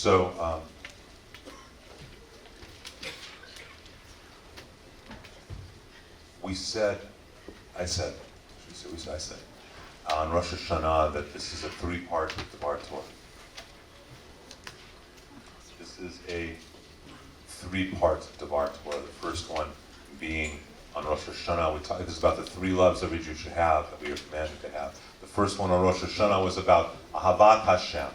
So, I said, on Rosh Hashanah that this is a three-part Devar Torah. This is a three-part Devar Torah. The first one being on Rosh Hashanah. This is about the three loves every Jew should have, that we are commanded to have. The first one on Rosh Hashanah was about Ahavat Hashem,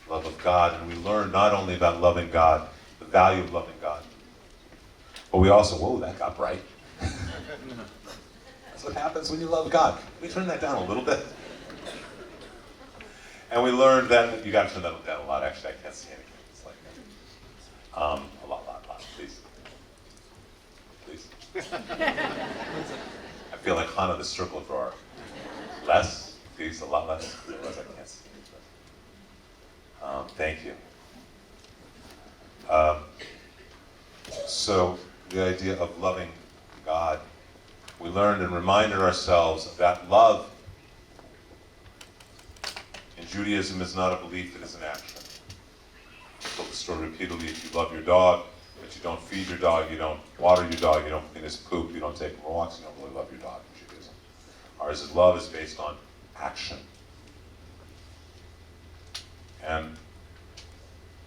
love of God, and we learned not only about loving God, the value of loving God, but we also, whoa, that got bright. That's what happens when you love God. Can we turn that down a little bit? And we learned that, you got to turn that down a lot, actually, I can't see anything. It's like, a lot, please. I feel like Hannah the circle drawer. Less, please, a lot less. Otherwise I can't see anything. Thank you. So, the idea of loving God, we learned and reminded ourselves that love in Judaism is not a belief, it is an action. I told the story repeatedly. If you love your dog, but you don't feed your dog, you don't water your dog, you don't clean his poop, you don't take him for walks, you don't really love your dog in Judaism. Ours love is based on action. And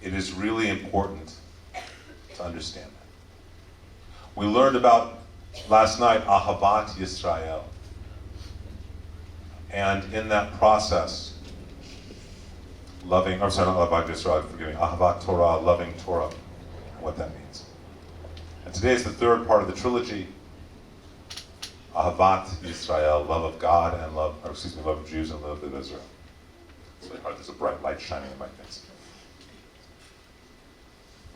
it is really important to understand that. We learned about last night Ahavat Yisrael. And in that process, not Ahavat Yisrael, forgive me, Ahavat Torah, loving Torah, and what that means. And today is the third part of the trilogy, Ahavat Yisrael, love of God and love of Jews and love of Israel. It's really hard, there's a bright light shining in my face.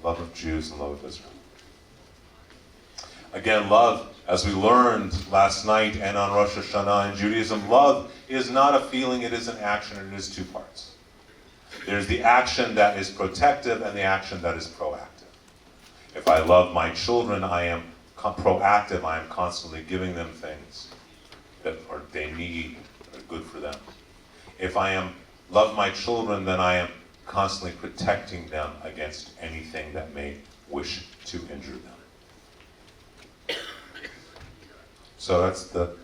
Love of Jews and love of Israel. Again, love, as we learned last night and on Rosh Hashanah in Judaism, love is not a feeling, it is an action, and it is two parts. There's the action that is protective and the action that is proactive. If I love my children, I am proactive, I am constantly giving them things that they need, that are good for them. If I love my children, then I am constantly protecting them against anything that may wish to injure them. So that's the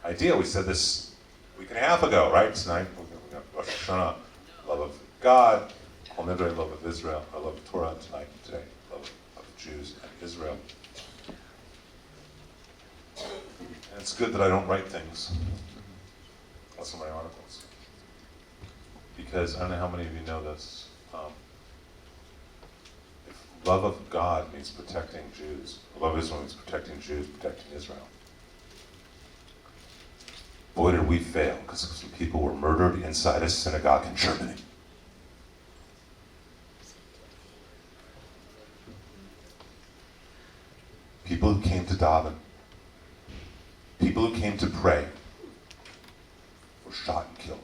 idea. We said this a week and a half ago, right? Tonight, we got Rosh Hashanah, love of God, Kol Nidre, love of Israel, or love of Torah today, love of Jews and Israel. And it's good that I don't write things. That's in my articles. Because I don't know how many of you know this. If love of God means protecting Jews, love of Israel means protecting Jews, protecting Israel. Boy, did we fail, because some people were murdered inside a synagogue in Germany. People who came to daven, people who came to pray, were shot and killed.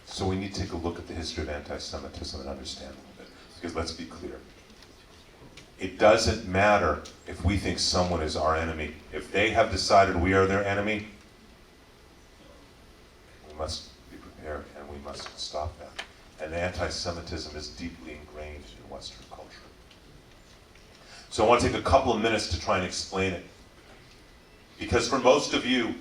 So we need to take a look at the history of anti-Semitism and understand a little bit. Because let's be clear. It doesn't matter if we think someone is our enemy. If they have decided we are their enemy, we must be prepared and we must stop that. And anti-Semitism is deeply ingrained in Western culture. So I want to take a couple of minutes to try and explain it. Because for most of you,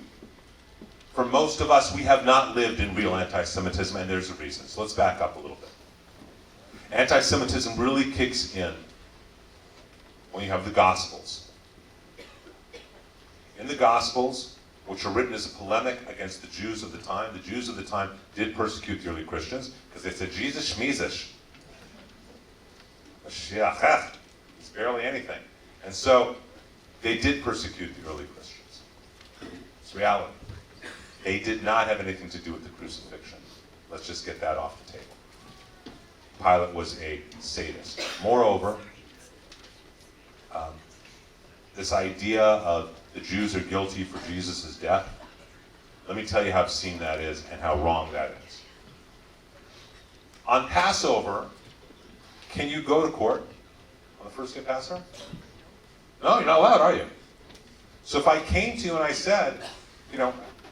for most of us, we have not lived in real anti-Semitism, and there's a reason. So let's back up a little bit. Anti-Semitism really kicks in when you have the Gospels. In the Gospels, which are written as a polemic against the Jews of the time did persecute the early Christians, because they said, Jesus Shmizish. Mashiach, he's barely anything. And so, they did persecute the early Christians. It's reality. They did not have anything to do with the crucifixion. Let's just get that off the table. Pilate was a sadist. Moreover, this idea of the Jews are guilty for Jesus' death, let me tell you how obscene that is and how wrong that is. On Passover, can you go to court on the first day of Passover? No, you're not allowed, are you? So if I came to you and I said,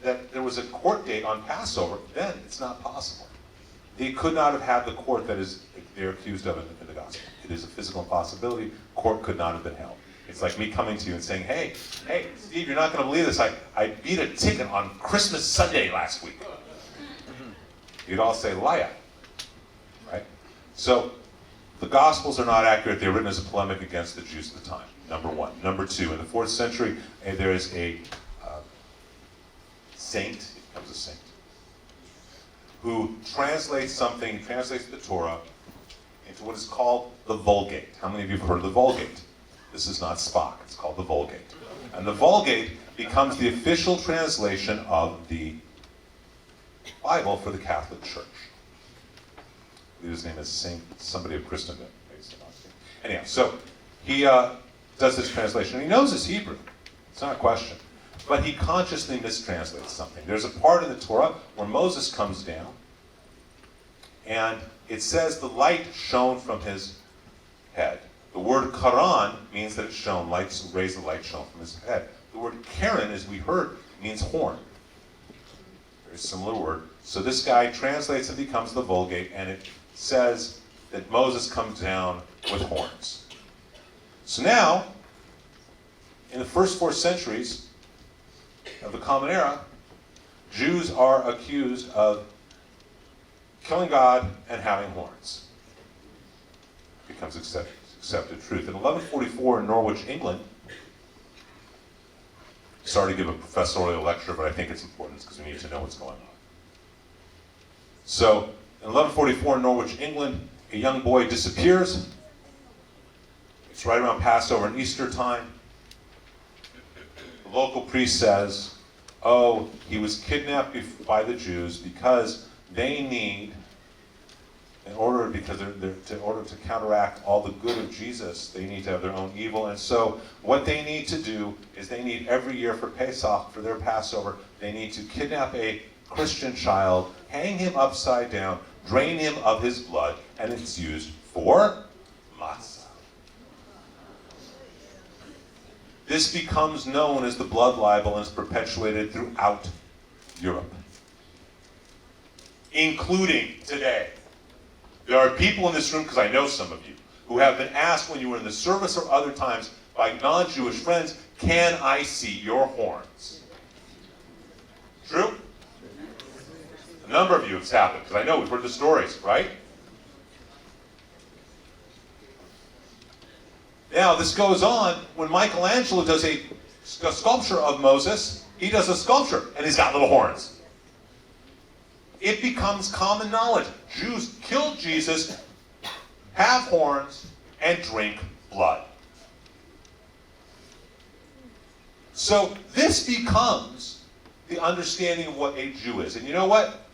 that there was a court date on Passover, then it's not possible. They could not have had the court that they're accused of in the gospel. It is a physical impossibility. Court could not have been held. It's like me coming to you and saying, hey, Steve, you're not going to believe this. I beat a ticket on Christmas Sunday last week. You'd all say, liar, right? So the Gospels are not accurate. They're written as a polemic against the Jews of the time, number one. Number two, in the 4th century, there is a saint, he becomes a saint, who translates the Torah into what is called the Vulgate. How many of you have heard of the Vulgate? This is not Spock, it's called the Vulgate. And the Vulgate becomes the official translation of the Bible for the Catholic Church. I believe his name is Saint somebody of Christendom. Anyhow, so he does this translation. He knows his Hebrew. It's not a question. But he consciously mistranslates something. There's a part in the Torah where Moses comes down, and it says the light shone from his head. The word Karan means that it shone, rays of light shone from his head. The word Karen, as we heard, means horn. Very similar word. So this guy translates and becomes the Vulgate, and it says that Moses comes down with horns. So now, in the first 4 centuries of the Common Era, Jews are accused of killing God and having horns. It becomes accepted truth. In 1144 in Norwich, England, sorry to give a professorial lecture, but I think it's important because we need to know what's going on. So, in 1144 in Norwich, England, a young boy disappears. It's right around Passover and Easter time. The local priest says, oh, he was kidnapped by the Jews because they need, in order to counteract all the good of Jesus, they need to have their own evil. And so what they need to do is they need every year for Pesach, for their Passover, they need to kidnap a Christian child, hang him upside down, drain him of his blood, and it's used for matzah. This becomes known as the blood libel and is perpetuated throughout Europe, including today. There are people in this room, because I know some of you, who have been asked when you were in the service or other times by non-Jewish friends, can I see your horns? True? A number of you it's happened, because I know we've heard the stories, right? Now, this goes on when Michelangelo does a sculpture of Moses. He does a sculpture, and he's got little horns. It becomes common knowledge. Jews killed Jesus, have horns, and drink blood. So this becomes the understanding of what a Jew is. And you know what?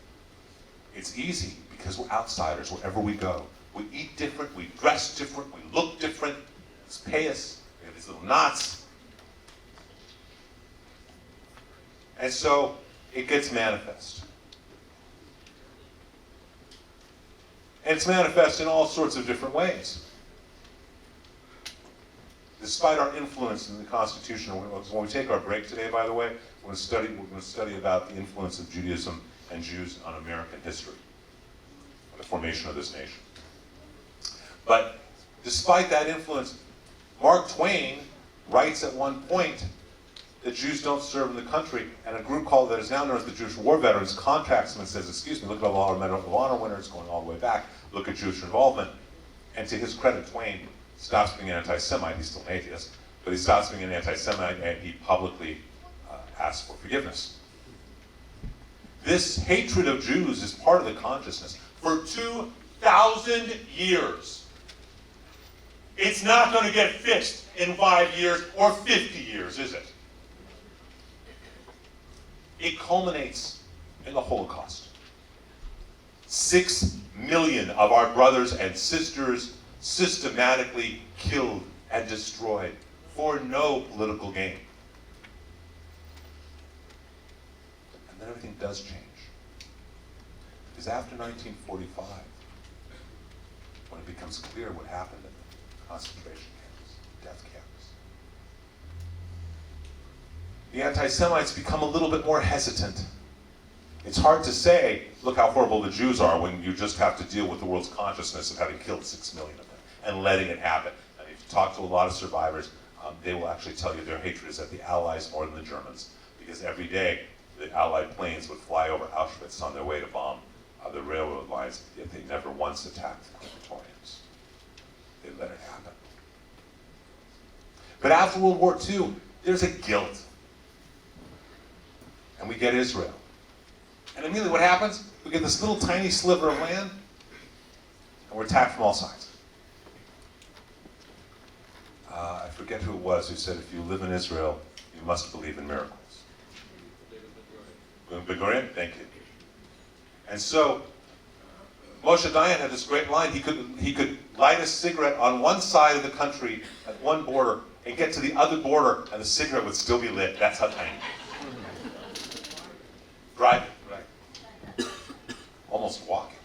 It's easy because we're outsiders wherever we go. We eat different, we dress different, we look different. It's payas, we have these little knots. And so it gets manifest. And it's manifest in all sorts of different ways. Despite our influence in the Constitution, when we take our break today, by the way, we're going to study about the influence of Judaism and Jews on American history, the formation of this nation. But despite that influence, Mark Twain writes at one point that Jews don't serve in the country, and a group called that is now known as the Jewish War Veterans contacts him and says, excuse me, look at all our Medal of Honor winners going all the way back, look at Jewish involvement. And to his credit, Twain stops being an anti-Semite. He's still an atheist, but he stops being an anti-Semite, and he publicly asks for forgiveness. This hatred of Jews is part of the consciousness. For 2,000 years. It's not going to get fixed in 5 years or 50 years, is it? It culminates in the Holocaust. 6 million of our brothers and sisters systematically killed and destroyed for no political gain. And then everything does change. Because after 1945, when it becomes clear what happened in the concentration camps, death camps, the anti-Semites become a little bit more hesitant. It's hard to say, look how horrible the Jews are, when you just have to deal with the world's consciousness of having killed 6 million of them and letting it happen. And if you talk to a lot of survivors, they will actually tell you their hatred is at the Allies more than the Germans, because every day the Allied planes would fly over Auschwitz on their way to bomb the railroad lines, yet they never once attacked the crematoriums. They let it happen. But after World War II, there's a guilt. And we get Israel. And immediately what happens? We get this little tiny sliver of land, and we're attacked from all sides. I forget who it was who said, if you live in Israel, you must believe in miracles. Ben-Gurion, thank you. And so, Moshe Dayan had this great line. He could light a cigarette on one side of the country at one border and get to the other border, and the cigarette would still be lit. That's how tiny. Driving, right? Almost walking.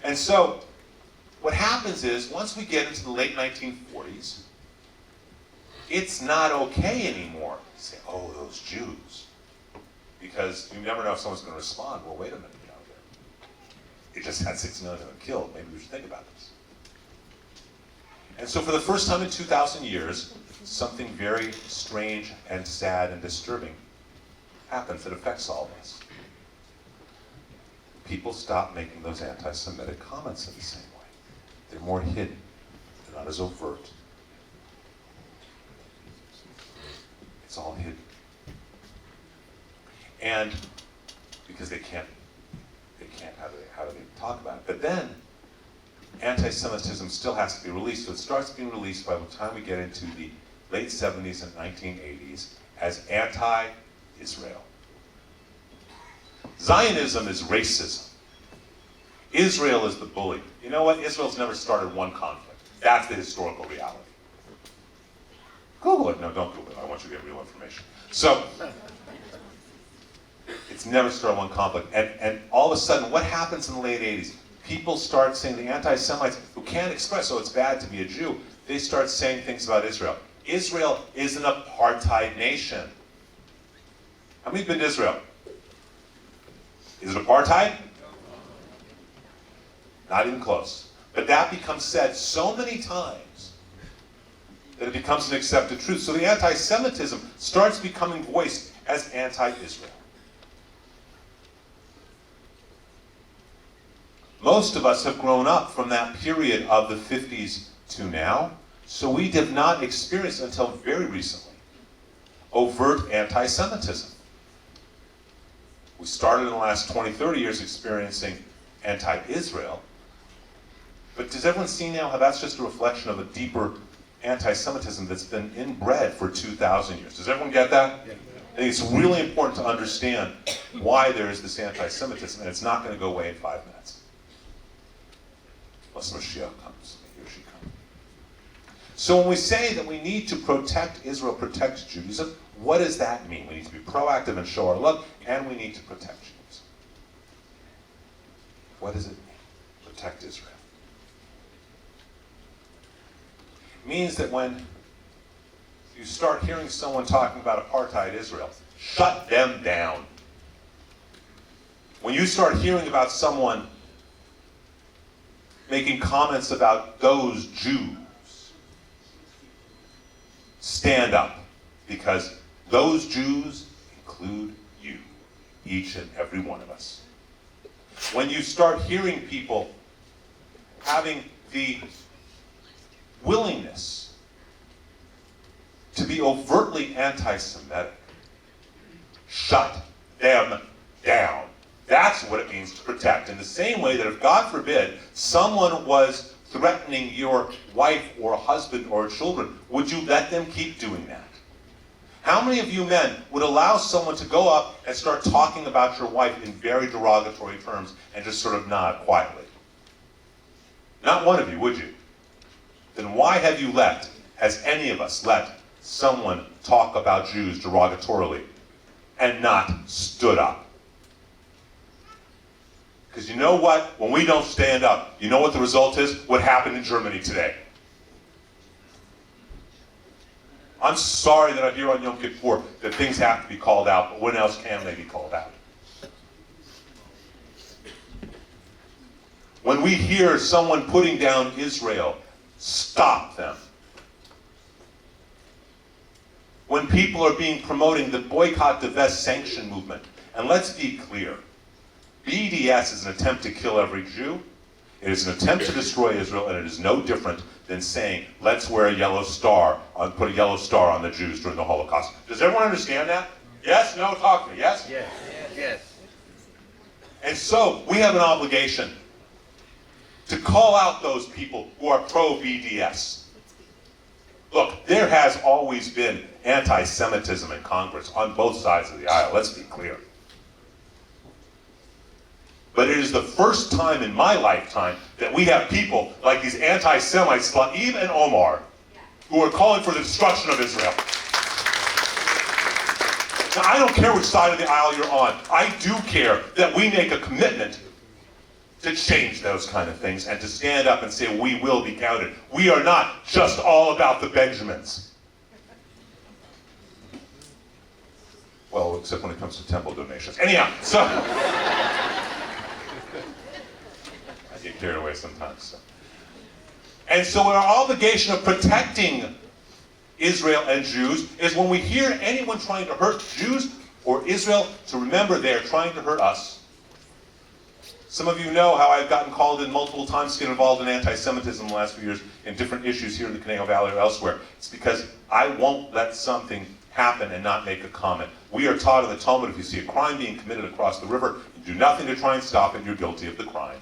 And so, what happens is, once we get into the late 1940s, it's not okay anymore to say, oh, those Jews. Because you never know if someone's going to respond. Well, wait a minute, it just had 6 million of them killed. Maybe we should think about this. And so for the first time in 2,000 years, something very strange and sad and disturbing happens that affects all of us. People stop making those anti-Semitic comments in the same way. They're more hidden. They're not as overt. It's all hidden. And because they can't, how do they talk about it? But then, anti-Semitism still has to be released. So it starts being released by the time we get into the late 70s and 1980s as anti-Israel. Zionism is racism. Israel is the bully. You know what? Israel's never started one conflict. That's the historical reality. Google it. No, don't Google it. I want you to get real information. So, it's never started one conflict. And all of a sudden, what happens in the late 80s? People start saying, the anti-Semites who can't express, oh, it's bad to be a Jew, they start saying things about Israel. Israel is an apartheid nation. How many have been to Israel? Is it apartheid? Not even close. But that becomes said so many times that it becomes an accepted truth. So the anti-Semitism starts becoming voiced as anti-Israel. Most of us have grown up from that period of the 50s to now, so we did not experience until very recently overt anti-Semitism. We started in the last 20, 30 years experiencing anti-Israel, but does everyone see now how that's just a reflection of a deeper anti-Semitism that's been inbred for 2,000 years? Does everyone get that? Yeah. I think it's really important to understand why there is this anti-Semitism, and it's not going to go away in 5 minutes. Unless Mashiach comes, he or she comes. So when we say that we need to protect Israel, protect Judaism, what does that mean? We need to be proactive and show our love, and we need to protect Judaism. What does it mean? Protect Israel. It means that when you start hearing someone talking about apartheid Israel, shut them down. When you start hearing about someone making comments about those Jews, stand up, because those Jews include you, each and every one of us. When you start hearing people having the willingness to be overtly anti-Semitic, shut them down. That's what it means to protect. In the same way that if, God forbid, someone was threatening your wife or husband or children, would you let them keep doing that? How many of you men would allow someone to go up and start talking about your wife in very derogatory terms and just sort of nod quietly? Not one of you, would you? Then why have you has any of us let someone talk about Jews derogatorily and not stood up? Because you know what? When we don't stand up, you know what the result is? What happened in Germany today? I'm sorry that I'm here on Yom Kippur, that things have to be called out, but when else can they be called out? When we hear someone putting down Israel, stop them. When people are promoting the boycott, divest, sanction movement, and let's be clear, BDS is an attempt to kill every Jew. It is an attempt to destroy Israel, and it is no different than saying, let's wear a yellow star, put a yellow star on the Jews during the Holocaust. Does everyone understand that? Yes? No? Talk to me. Yes? Yes. Yes. And so, we have an obligation to call out those people who are pro-BDS. Look, there has always been anti-Semitism in Congress on both sides of the aisle, let's be clear. But it is the first time in my lifetime that we have people like these anti-Semites, Laib and Omar, who are calling for the destruction of Israel. Now, I don't care which side of the aisle you're on. I do care that we make a commitment to change those kind of things and to stand up and say we will be counted. We are not just all about the Benjamins. Well, except when it comes to temple donations. Anyhow, so I get carried away sometimes. So. And so our obligation of protecting Israel and Jews is when we hear anyone trying to hurt Jews or Israel, to remember they are trying to hurt us. Some of you know how I've gotten called in multiple times to get involved in anti-Semitism in the last few years in different issues here in the Conejo Valley or elsewhere. It's because I won't let something happen and not make a comment. We are taught in the Talmud, if you see a crime being committed across the river, you do nothing to try and stop it, you're guilty of the crime.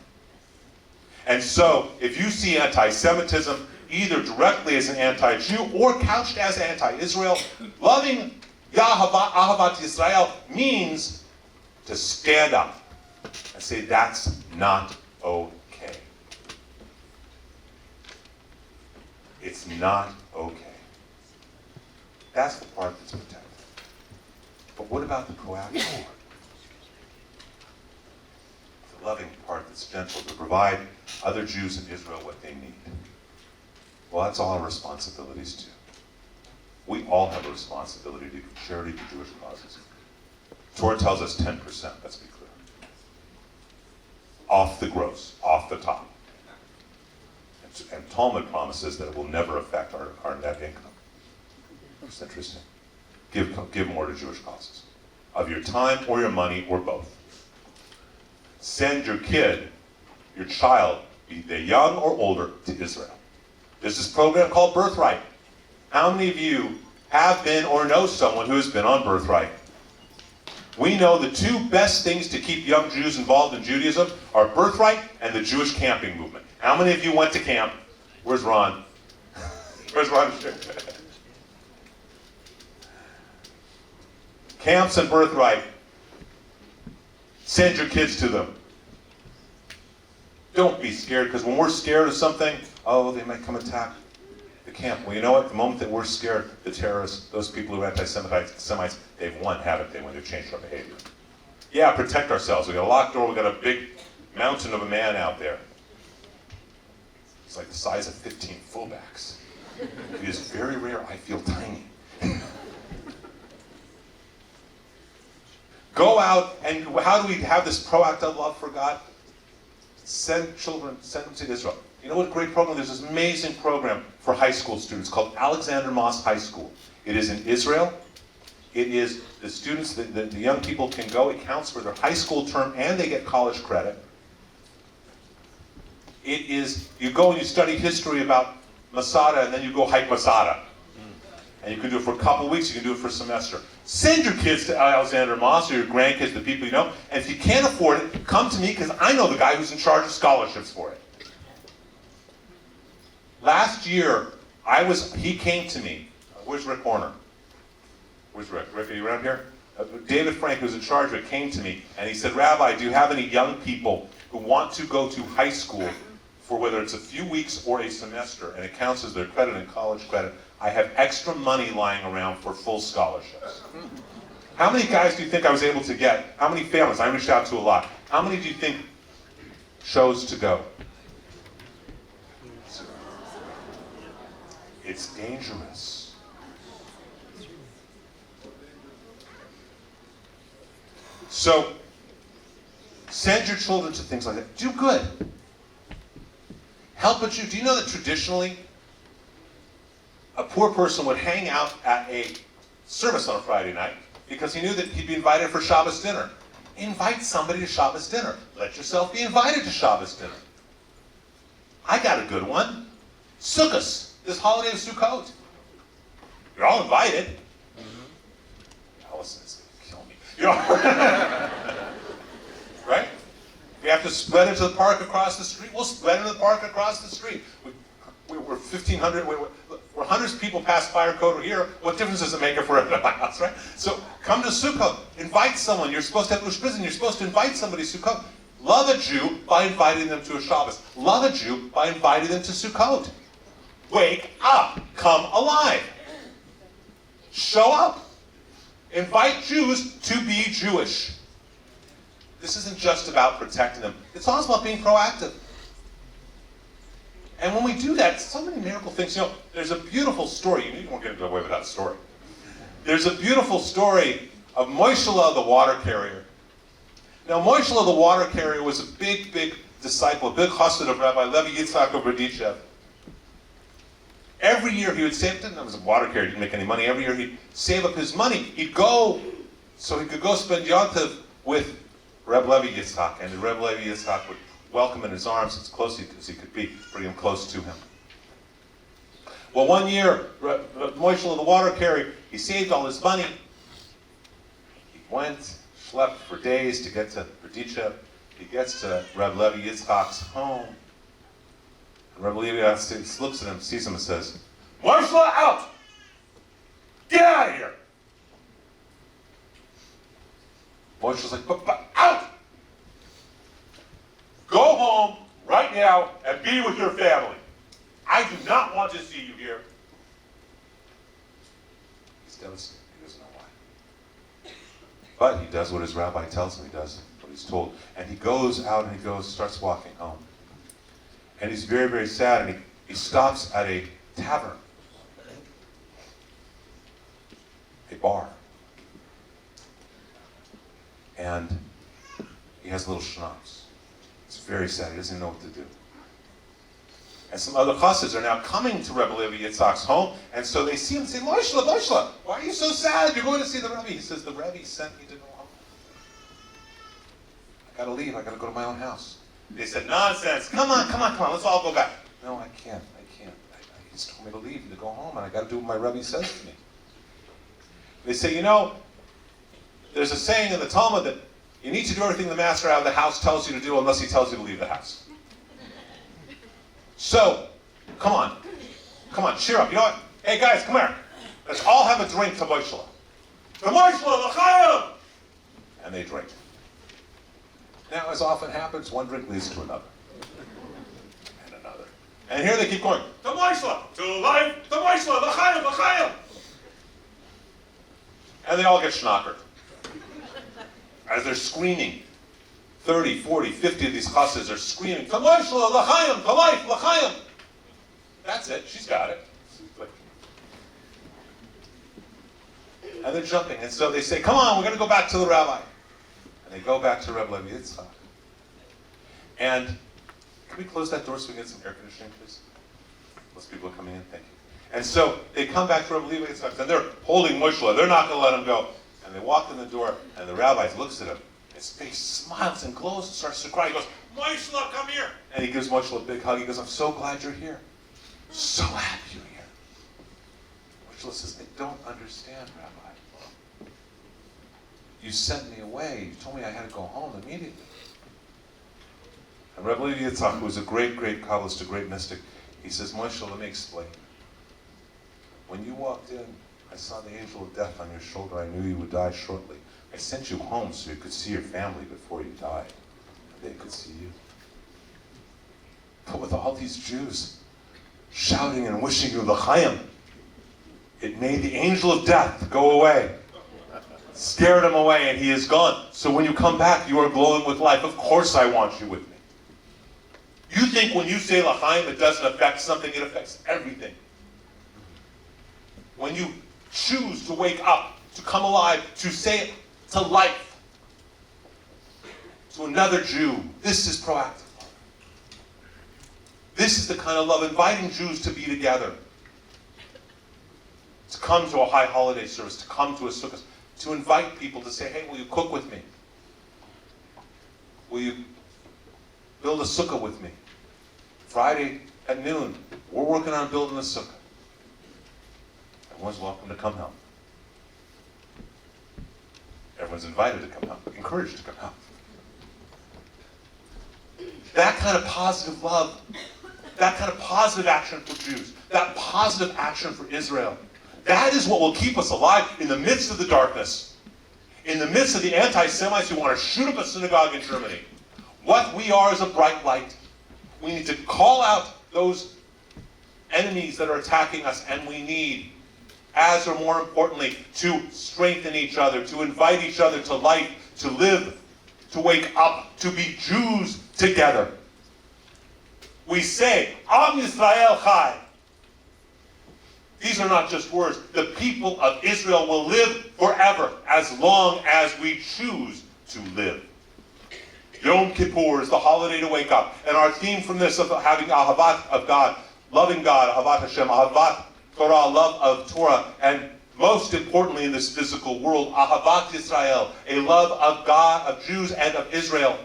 And so, if you see anti-Semitism, either directly as an anti-Jew or couched as anti-Israel, loving Ahavat Yisrael means to stand up and say that's not okay. It's not okay. That's the part that's protected. But what about the proactive part? The loving part that's gentle, to provide other Jews in Israel what they need. Well, that's all our responsibilities too. We all have a responsibility to give charity to Jewish causes. Torah tells us 10%, let's be clear. Off the gross, off the top. And Talmud promises that it will never affect our net income. It's interesting. Give more to Jewish causes. Of your time or your money or both. Send your kid, your child, be they young or older, to Israel. There's this program called Birthright. How many of you have been or know someone who has been on Birthright? We know the two best things to keep young Jews involved in Judaism are Birthright and the Jewish camping movement. How many of you went to camp? Where's Ron? Where's Ron? Camps and Birthright. Send your kids to them. Don't be scared, because when we're scared of something, oh, they might come attack the camp. Well, you know what? The moment that we're scared, the terrorists, those people who are anti-Semites, they've won, haven't they, when they've changed our behavior? Yeah, protect ourselves. We got a locked door. We got a big mountain of a man out there. It's like the size of 15 fullbacks. It is very rare I feel tiny. Go out, and how do we have this proactive love for God? Send children, send them to Israel. You know what great program? There's this amazing program for high school students called Alexander Moss High School. It is in Israel. It is the students, the young people can go. It counts for their high school term and they get college credit. It is, you go and you study history about Masada and then you go hike Masada. And you can do it for a couple of weeks, you can do it for a semester. Send your kids to Alexander Moss or your grandkids, the people you know. And if you can't afford it, come to me because I know the guy who's in charge of scholarships for it. Last year, he came to me. Where's Rick Horner? Where's Rick? Rick, are you around here? David Frank, who's in charge of it, came to me and he said, Rabbi, do you have any young people who want to go to high school for whether it's a few weeks or a semester and it counts as their credit and college credit? I have extra money lying around for full scholarships. How many guys do you think I was able to get? How many families? I reached out to a lot. How many do you think chose to go? It's dangerous. So, send your children to things like that. Do good. Help a Jew. Do you know that traditionally, a poor person would hang out at a service on a Friday night because he knew that he'd be invited for Shabbos dinner? Invite somebody to Shabbos dinner. Let yourself be invited to Shabbos dinner. I got a good one. Sukkot, this holiday of Sukkot. You're all invited. Allison is going to kill me. Right? We have to spread it to the park across the street. We'll spread it to the park across the street. We're 1,500. We're hundreds of people pass fire code over here. What difference does it make if we're at my house, right? So come to Sukkot. Invite someone. You're supposed to have Ushpizin. You're supposed to invite somebody to Sukkot. Love a Jew by inviting them to a Shabbos. Love a Jew by inviting them to Sukkot. Wake up. Come alive. Show up. Invite Jews to be Jewish. This isn't just about protecting them. It's also about being proactive. And when we do that, so many miracle things. You know, there's a beautiful story. You won't get away without a story. There's a beautiful story of Moishelah the water carrier. Now, Moishelah the water carrier was a big, big disciple, a big chassid of Rabbi Levi Yitzchak of Berdichev. Every year he would save, it was a water carrier, didn't make any money. Every year he'd save up his money. He'd go, so he could go spend Yontiv with Reb Levi Yitzchak. And Reb Levi Yitzchak would welcome in his arms as close as he could be, bring him close to him. Well, one year, Moishelah the water carrier, he saved all his money. He went, slept for days to get to Berdichev. He gets to Reb Levi Yitzchak's home. And Reb Levi Yitzchak looks at him, sees him, and says, "Moishelah, out! Get out of here!" Moishelah's like, but out! Go home right now and be with your family. I do not want to see you here. He's devastated. He doesn't know why. But he does what his rabbi tells him he does, what he's told. And he goes out and he starts walking home. And he's very, very sad. And he stops at a tavern, a bar. And he has a little schnapps. It's very sad. He doesn't even know what to do. And some other chassids are now coming to Rebbe Levi Yitzchak's home, and so they see him and say, "Moishelah, Moishelah, why are you so sad? You're going to see the Rebbe." He says, "The Rebbe sent me to go home. I got to leave. I got to go to my own house." They said, "Nonsense. Come on. Let's all go back." "No, I can't. He just told me to leave and to go home, and I got to do what my Rebbe says to me." They say, "You know, there's a saying in the Talmud that you need to do everything the master out of the house tells you to do unless he tells you to leave the house. So, come on, cheer up. You know what? Hey guys, come here. Let's all have a drink to Moishelah. To Moishelah, l'chaim!" And they drink. Now, as often happens, one drink leads to another. And another. And here they keep going. To Moishelah, to life, to Moishelah, l'chaim, l'chaim! And they all get schnockered. As they're screaming, 30, 40, 50 of these chassids are screaming, "To Moishelah, l'chaim, to life, l'chaim!" That's it, she's got it. And they're jumping, and so they say, "Come on, we're going to go back to the rabbi." And they go back to Reb Levi Yitzchak. And can we close that door so we can get some air conditioning, please? Those people are coming in, thank you. And so they come back to Reb Levi Yitzchak, and they're holding Moishelah. They're not going to let him go. And they walk in the door, and the rabbi looks at him. His face smiles and glows and starts to cry. He goes, "Moishelah, come here!" And he gives Moishelah a big hug. He goes, "I'm so glad you're here. So happy you're here." Moishelah says, "I don't understand, Rabbi. You sent me away. You told me I had to go home immediately." And Rabbi Levi Yitzchak, who was a great, great Kabbalist, a great mystic, he says, "Moishelah, let me explain. When you walked in, I saw the angel of death on your shoulder. I knew you would die shortly. I sent you home so you could see your family before you died. And they could see you. But with all these Jews shouting and wishing you l'chaim, it made the angel of death go away. Scared him away, and he is gone. So when you come back, you are glowing with life. Of course I want you with me." You think when you say l'chaim, it doesn't affect something, it affects everything. When you choose to wake up, to come alive, to say it to life, to another Jew. This is proactive love. This is the kind of love, inviting Jews to be together. To come to a high holiday service, to come to a sukkah, to invite people to say, hey, will you cook with me? Will you build a sukkah with me? Friday at noon, we're working on building a sukkah. Everyone's welcome to come help. Everyone's invited to come help, encouraged to come help. That kind of positive love, that kind of positive action for Jews, that positive action for Israel, that is what will keep us alive in the midst of the darkness, in the midst of the anti-Semites who want to shoot up a synagogue in Germany. What we are is a bright light. We need to call out those enemies that are attacking us, and we need, as or more importantly, to strengthen each other, to invite each other to life, to live, to wake up, to be Jews together. We say, Am Yisrael Chai. These are not just words. The people of Israel will live forever as long as we choose to live. Yom Kippur is the holiday to wake up. And our theme from this of having Ahavat of God, loving God, Ahavat Hashem, Ahavat Torah, love of Torah, and most importantly in this physical world, Ahavat Yisrael, a love of God, of Jews, and of Israel.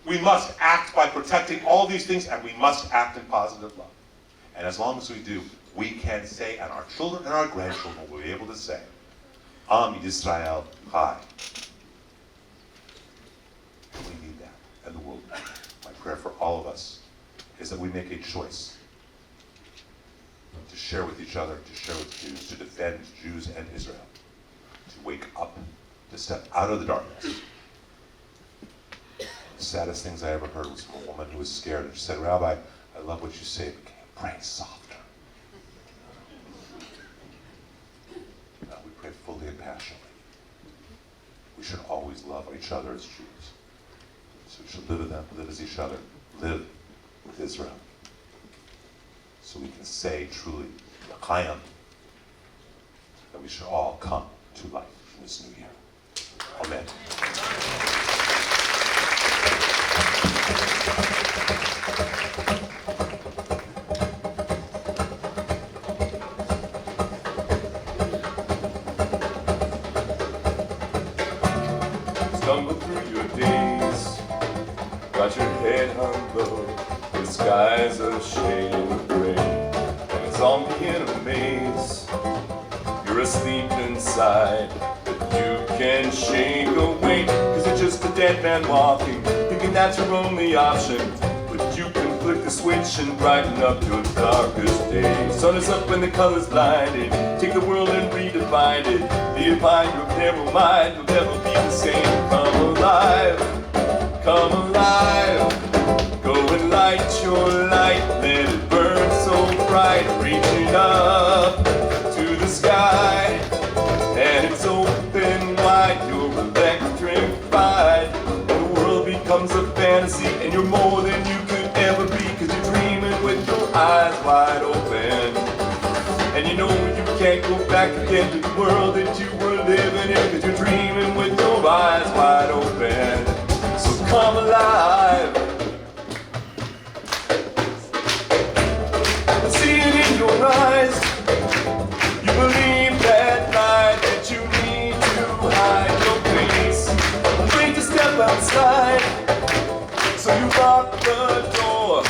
We must act by protecting all these things, and we must act in positive love. And as long as we do, we can say, and our children and our grandchildren will be able to say, Am Yisrael Chai. We need that, and the world needs it. My prayer for all of us is that we make a choice to share with each other, to share with Jews, to defend Jews and Israel, to wake up, to step out of the darkness. The saddest things I ever heard was from a woman who was scared, and she said, Rabbi, I love what you say, but can you pray softer? We pray fully and passionately. We should always love each other as Jews. So we should live with them, live as each other, live with Israel. So we can say truly, L'chaim, that we should all come to life in this new year. Amen. Stumble through your days, got your head hung low, the skies are shading with gray, and it's all me in a maze. You're asleep inside, but you can shake awake, cause you're just a dead man walking, thinking that's your only option. But you can flick the switch and brighten up your darkest day. Sun is up when the colors blinded, take the world and redivide it. Deify your narrow mind, you'll never be the same. Come alive, come alive. Go and light your light, let it burn so bright. Reaching up to the sky, and it's open wide. You're electrified, and the world becomes a fantasy, and you're more than you could ever be, cause you're dreaming with your eyes wide open. And you know you can't go back again to the world that you were living in, cause you're dreaming with your eyes wide open. So come alive. I see it in your eyes. You believe that light, that you need to hide your face. Afraid to step outside, so you lock the door.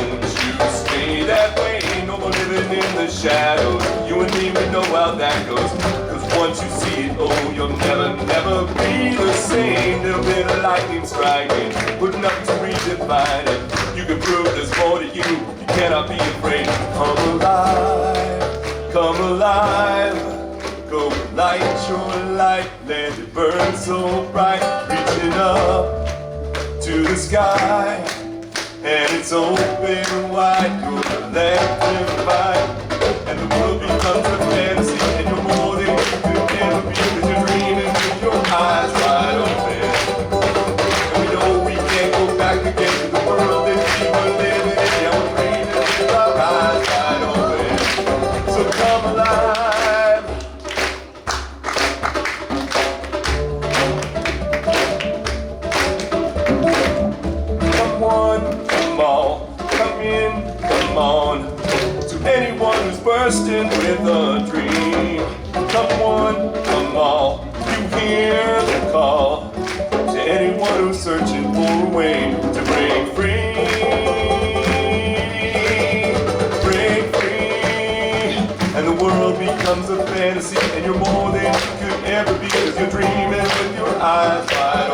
Won't you stay that way? No more living in the shadows. You and me, we know how that goes. Cause once you see it, oh, you'll never, never be the same. Little bit of lightning striking, but enough to redefine it. You can prove there's more to you. You cannot be afraid. Come alive, come alive. Go light your light, let it burn so bright. Reaching up to the sky, and it's open wide. You're electrified, and the world becomes a fantasy, and you're more than you could ever be, cause you're dreaming with your eyes wide open. And we know we can't go back again to the world that we were living in. Yeah, we're dreaming with our eyes wide open. So come alive. come one, come all, you hear the call to anyone who's searching for a way to break free. Break free. And the world becomes a fantasy, and you're more than you could ever be, because you're dreaming with your eyes wide